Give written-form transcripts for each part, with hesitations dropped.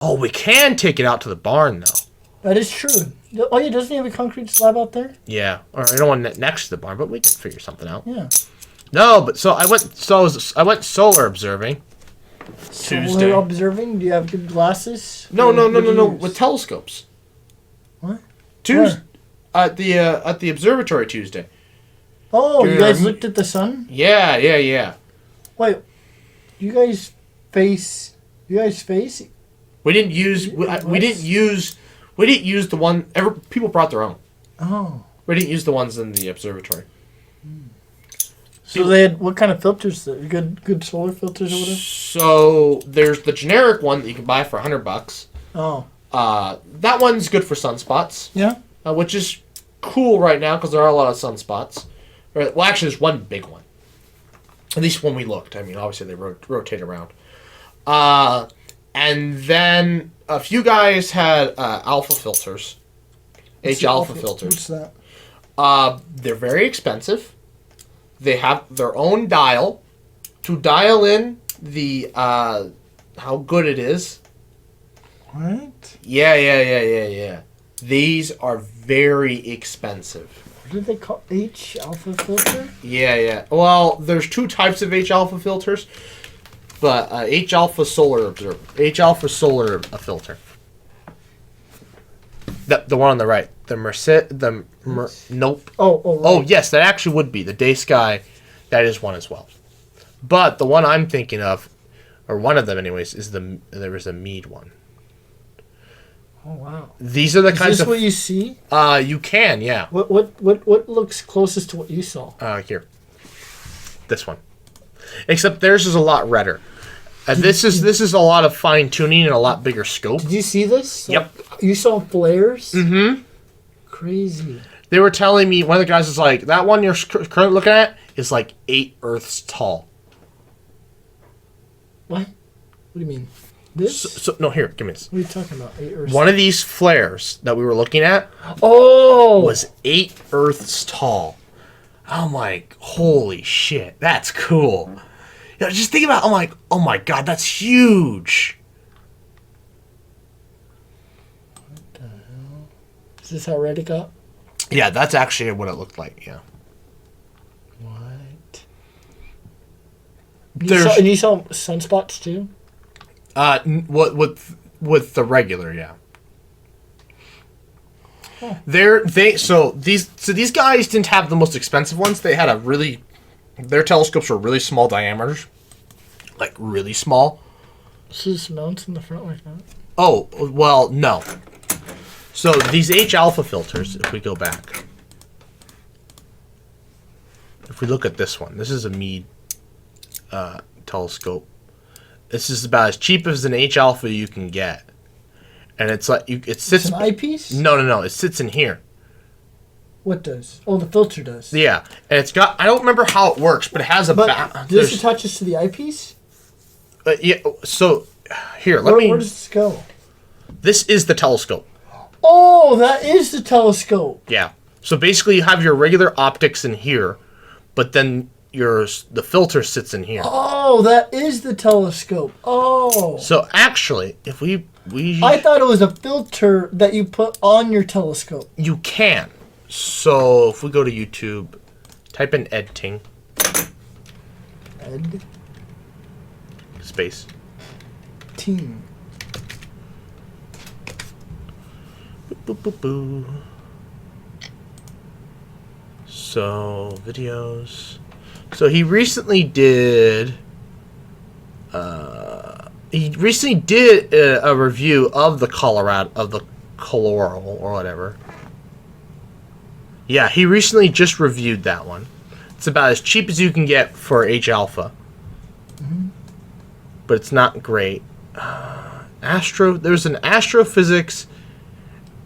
Oh, we can take it out to the barn, though. That is true. Oh, yeah, doesn't he have a concrete slab out there? Yeah, or I don't want next to the barn, but we can figure something out. Yeah. No, but I went solar observing. Tuesday. Solar observing? Do you have good glasses? No. With telescopes. What? Tuesday at the observatory Tuesday. Oh, you guys looked at the sun? Yeah. Wait, you guys face? We didn't use the one. People brought their own. Oh. We didn't use the ones in the observatory. So they had what kind of filters? Good solar filters or whatever. So there's the generic one that you can buy for $100. Oh. That one's good for sunspots. Yeah. Which is cool right now because there are a lot of sunspots. Well, actually, there's one big one. At least when we looked. I mean, obviously they rotate around. And then a few guys had alpha filters. H-alpha filters. What's that? They're very expensive. They have their own dial to dial in the how good it is. What? Yeah. These are very expensive. What do they call H-alpha filter? Yeah. Well, there's two types of H-alpha filters, but H-alpha solar filter. The one on the right. Nope. Oh, right. Oh, yes, that actually would be. The Day Sky, that is one as well. But the one I'm thinking of, or one of them anyways, is there was a Mead one. Oh, wow. These are the kinds of... Is this what you see? You can, yeah. What looks closest to what you saw? Here. This one. Except theirs is a lot redder. This is a lot of fine-tuning and a lot bigger scope. Did you see this? Yep. You saw flares? Mm-hmm. Crazy. They were telling me, one of the guys was like, that one you're currently looking at is like 8 Earths tall. What? What do you mean? This? No, here, give me this. What are you talking about? 8 Earths? One of these flares that we were looking at was 8 Earths tall. I'm like, holy shit, that's cool. You know, just think about it, I'm like, oh my god, that's huge. What the hell? Is this how red it got? Yeah, that's actually what it looked like, yeah. What? And you saw sunspots too? With the regular, yeah. Huh. These guys didn't have the most expensive ones. They had their telescopes were really small diameters, like really small. So this mounts in the front like that? Oh well, no. So these H-alpha filters, if we go back, if we look at this one, this is a Mead telescope. This is about as cheap as an H-alpha you can get. And it's like it sits. It's an eyepiece? No. It sits in here. What does? Oh, the filter does. Yeah, and it's got. I don't remember how it works, but it has a. This attaches to the eyepiece. Yeah. So here, Where does this go? This is the telescope. Oh, that is the telescope. Yeah. So basically, you have your regular optics in here, but then the filter sits in here. Oh, that is the telescope. Oh. So actually, if we I thought it was a filter that you put on your telescope. You can. So if we go to YouTube, type in editing. Ed. Space. Team. Boop, boop, boop, boop. So videos. So he recently did. A review of the Colorado or whatever. Yeah, he recently just reviewed that one. It's about as cheap as you can get for H-alpha. Mm-hmm. But it's not great. There's an astrophysics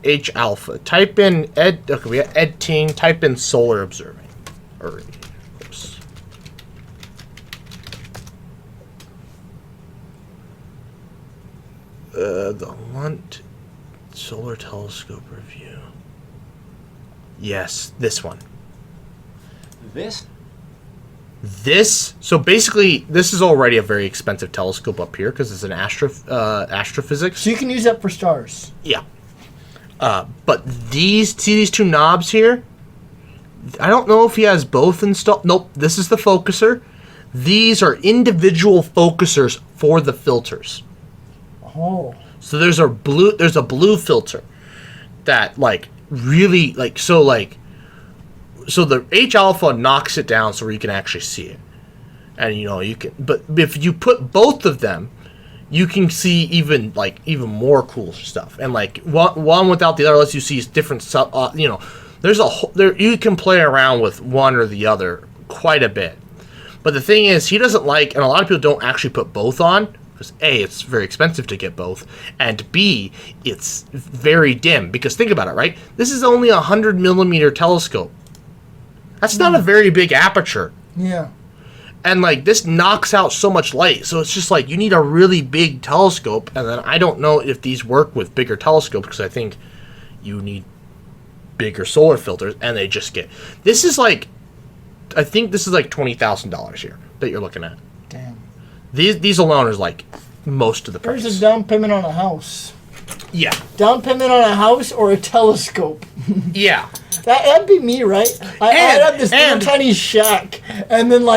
H-alpha. Type in we got editing. Type in solar observing. Oops. The Lunt Solar Telescope review. Yes, this one. This So basically, this is already a very expensive telescope up here because it's an astrophysics. So you can use that for stars. Yeah. But these 2 knobs here, I don't know if he has both installed. Nope, this is the focuser. These are individual focusers for the filters. Oh. So there's a blue filter that really so the H alpha knocks it down so you can actually see it. And you can, but if you put both of them, you can see even more cool stuff. And one without the other lets you see different you can play around with one or the other quite a bit. But the thing is, he doesn't and a lot of people don't actually put both on, because A, it's very expensive to get both, and B, it's very dim. Because think about it, right? This is only a 100 mm telescope. That's not a very big aperture. Yeah. And this knocks out so much light, so it's just you need a really big telescope. And then I don't know if these work with bigger telescopes, because I think you need bigger solar filters, and they just get... I think this is $20,000 here that you're looking at. Damn. These alone is most of the price. There's a down payment on a house. Yeah. Down payment on a house or a telescope. Yeah. That'd be me, right? I'd have this little tiny shack, and then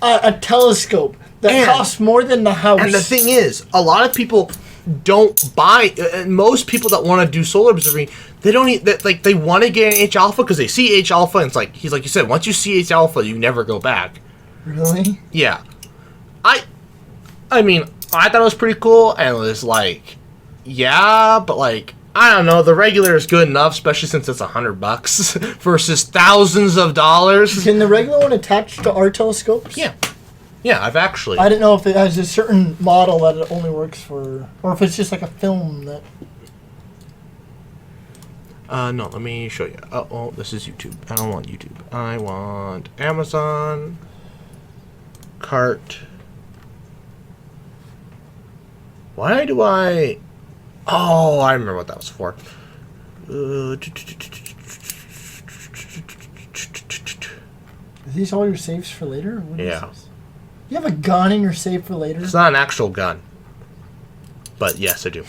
a telescope that costs more than the house. And the thing is, a lot of people don't buy. Most people that want to do solar observing, they don't they want to get an H alpha because they see H alpha, and it's he's like you said, once you see H alpha, you never go back. Really? Yeah. I mean, I thought it was pretty cool, and it was yeah, but I don't know, the regular is good enough, especially since it's $100 versus thousands of dollars. Can the regular one attach to our telescopes? Yeah. Yeah, I've actually... I didn't know if it has a certain model that it only works for, or if it's just a film that... No, let me show you. Oh, this is YouTube. I don't want YouTube. I want Amazon. Cart. Why do I... Oh, I remember what that was for. Are these all your saves for later? What is this? You have a gun in your save for later? It's not an actual gun. But yes, I do.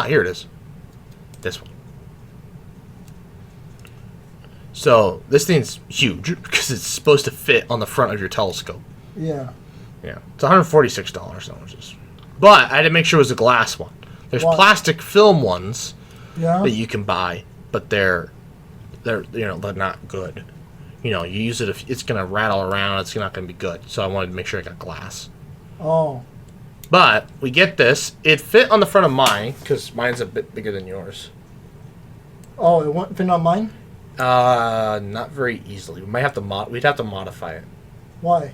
Here it is. This one. So, this thing's huge because it's supposed to fit on the front of your telescope. Yeah. Yeah. It's $146. But I had to make sure it was a glass one. There's plastic film ones that you can buy, but they're not good. You use it if it's going to rattle around, it's not going to be good. So I wanted to make sure I got glass. Oh. But we get this. It fit on the front of mine because mine's a bit bigger than yours. Oh, it won't fit on mine? Not very easily. We'd have to modify it. Why?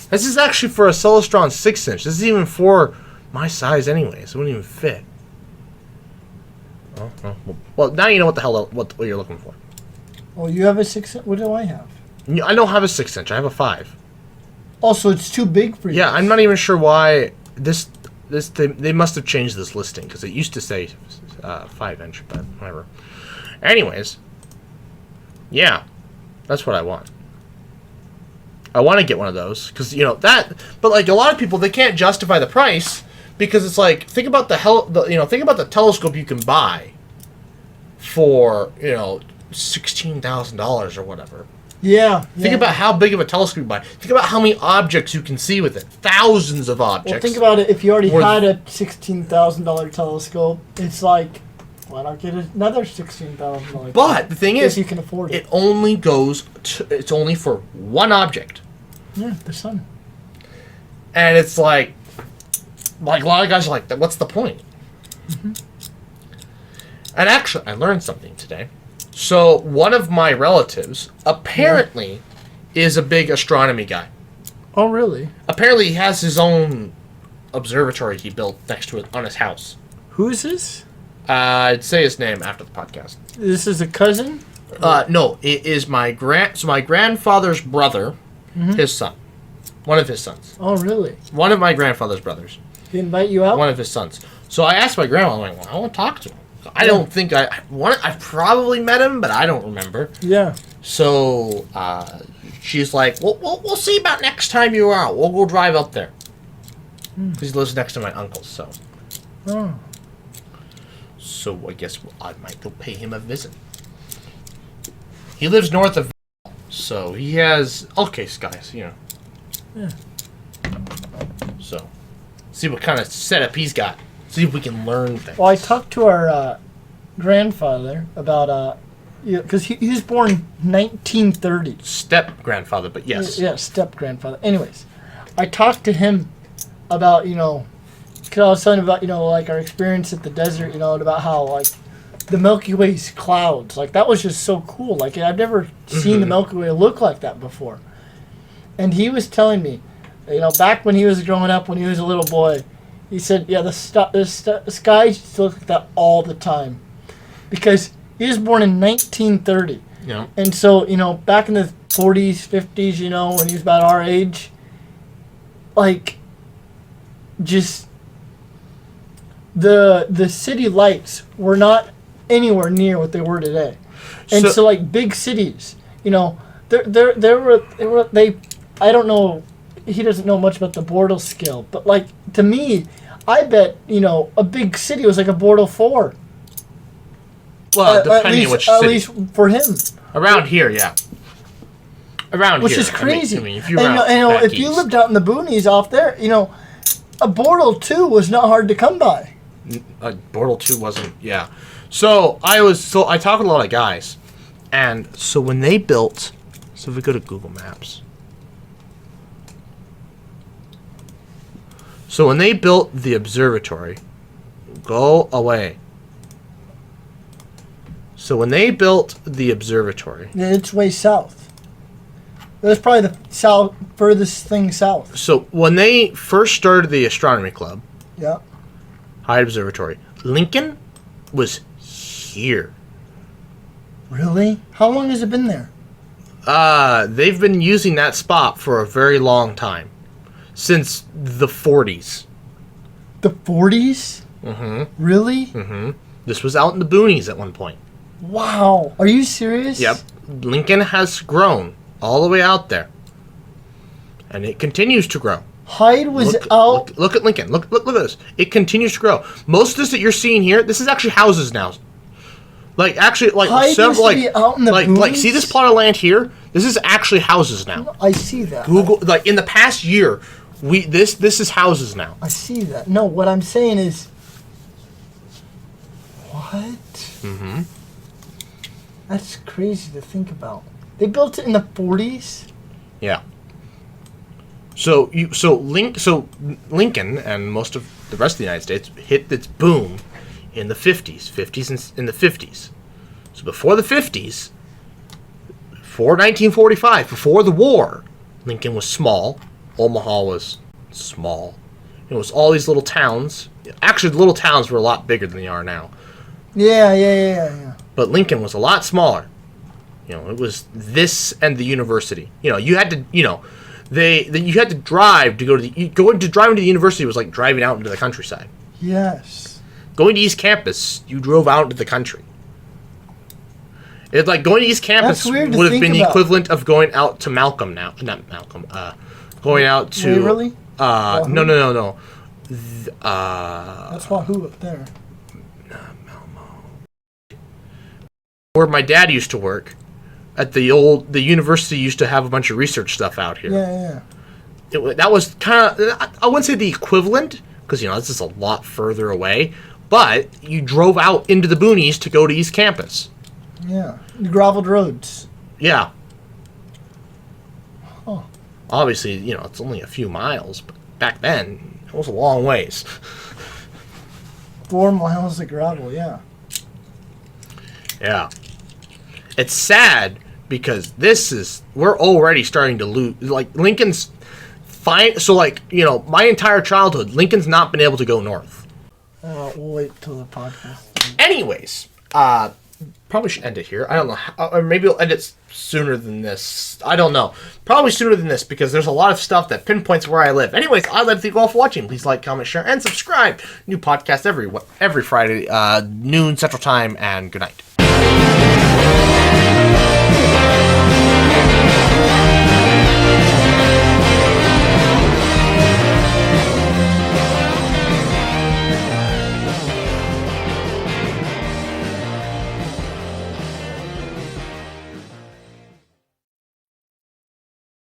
This is actually for a Celestron 6-inch. This is even for my size anyway, so it wouldn't even fit. Well, now you know what the hell what you're looking for. Oh, you have a 6-inch? What do I have? I don't have a 6-inch. I have a 5. Oh, so it's too big for you. Yeah, I'm not even sure why they must have changed this listing because it used to say 5-inch, but whatever. Anyways, yeah, that's what I want. I want to get one of those because that. But a lot of people, they can't justify the price because it's think about think about the telescope you can buy for $16,000 or whatever. Yeah. Think about how big of a telescope you buy. Think about how many objects you can see with it. Thousands of objects. Well, think about it. If you already had a $16,000 telescope, it's why not get another $16,000? But the thing is, you can afford it. It only goes. It's only for one object. Yeah, the sun. And it's like a lot of guys are like, what's the point? Mm-hmm. And actually, I learned something today. So one of my relatives apparently is a big astronomy guy. Oh, really? Apparently, he has his own observatory he built next to it on his house. Who is this? I'd say his name after the podcast. This is a cousin? No, it is my grandfather's brother, his son. One of his sons. Oh, really? One of my grandfather's brothers. He invite you out? One of his sons. So I asked my grandma, I'm like, well, I want to talk to him. I don't think I've probably met him, but I don't remember. Yeah. So she's like, we'll see about next time you're out. We'll go drive up there. Because he lives next to my uncle, so. Oh. So I guess I might go pay him a visit. He lives north of, so he has okay, guys, you know. Yeah. So, see what kind of setup he's got. See if we can learn things. Well, I talked to our grandfather about because he was born 1930. Step grandfather, but yes. Yeah, step grandfather. Anyways, I talked to him about because I was telling him about like our experience at the desert, and about how like the Milky Way's clouds, like that was just so cool. Like I've never seen the Milky Way look like that before. And he was telling me, back when he was growing up, when he was a little boy, he said, yeah, the sky used to look like that all the time. Because he was born in 1930. Yeah. And so, back in the 40s, 50s, when he was about our age, like, just the city lights were not anywhere near what they were today. And so like, big cities, they I don't know, he doesn't know much about the Bortle scale, but like, to me, I bet, a big city was like a Bortle 4. Well, depending on which city. At least for him. Around here, yeah. Around which here. is crazy. I mean if you lived out in the boonies off there, a Bortle 2 was not hard to come by. Bortle 2 wasn't, yeah. So I talk to a lot of guys, and so when they built, so if we go to Google Maps, so when they built the observatory, go away. So when they built the observatory, yeah, it's way south. That's probably the furthest thing south. So when they first started the astronomy club, yeah, Hyde Observatory, Lincoln was here. Really? How long has it been there? They've been using that spot for a very long time. Since the 40s. The 40s? Mm-hmm. Really? Mm-hmm. This was out in the boonies at one point. Wow. Are you serious? Yep. Lincoln has grown all the way out there. And it continues to grow. Hyde was out. Look at Lincoln. Look at this. It continues to grow. Most of this that you're seeing here, this is actually houses now. Like actually, like Hyde several, used to be out in the like see this plot of land here? This is actually houses now. I see that. Google, like in the past year, this is houses now. I see that. No, what I'm saying is, what? Mm-hmm. That's crazy to think about. They built it in the 40s. Yeah. So Lincoln and most of the rest of the United States hit its boom in the 50s in the 50s. So before the 50s, before 1945, before the war, Lincoln was small. Omaha was small. It was all these little towns. Actually, the little towns were a lot bigger than they are now. Yeah. But Lincoln was a lot smaller. It was this and the university. You had to, you had to drive to go to driving to the university was like driving out into the countryside. Yes. Going to East Campus, you drove out into the country. It's like going to East Campus would have been the equivalent of going out to Malcolm now. Not Malcolm. Going out to. Waverly? No. That's Wahoo up there. Where my dad used to work, at the university used to have a bunch of research stuff out here. Yeah. That was kind of, I wouldn't say the equivalent, because this is a lot further away, but you drove out into the boonies to go to East Campus. Yeah. The graveled roads. Yeah. Huh. Obviously, it's only a few miles, but back then, it was a long ways. 4 miles of gravel, yeah. Yeah. It's sad because we're already starting to lose, like, Lincoln's fine. So, like, my entire childhood, Lincoln's not been able to go north. We'll wait till the podcast. Anyways, probably should end it here. I don't know. Or maybe we'll end it sooner than this. I don't know. Probably sooner than this because there's a lot of stuff that pinpoints where I live. Anyways, I'd like to thank you all for watching. Please like, comment, share, and subscribe. New podcast every Friday, noon Central Time, and good night.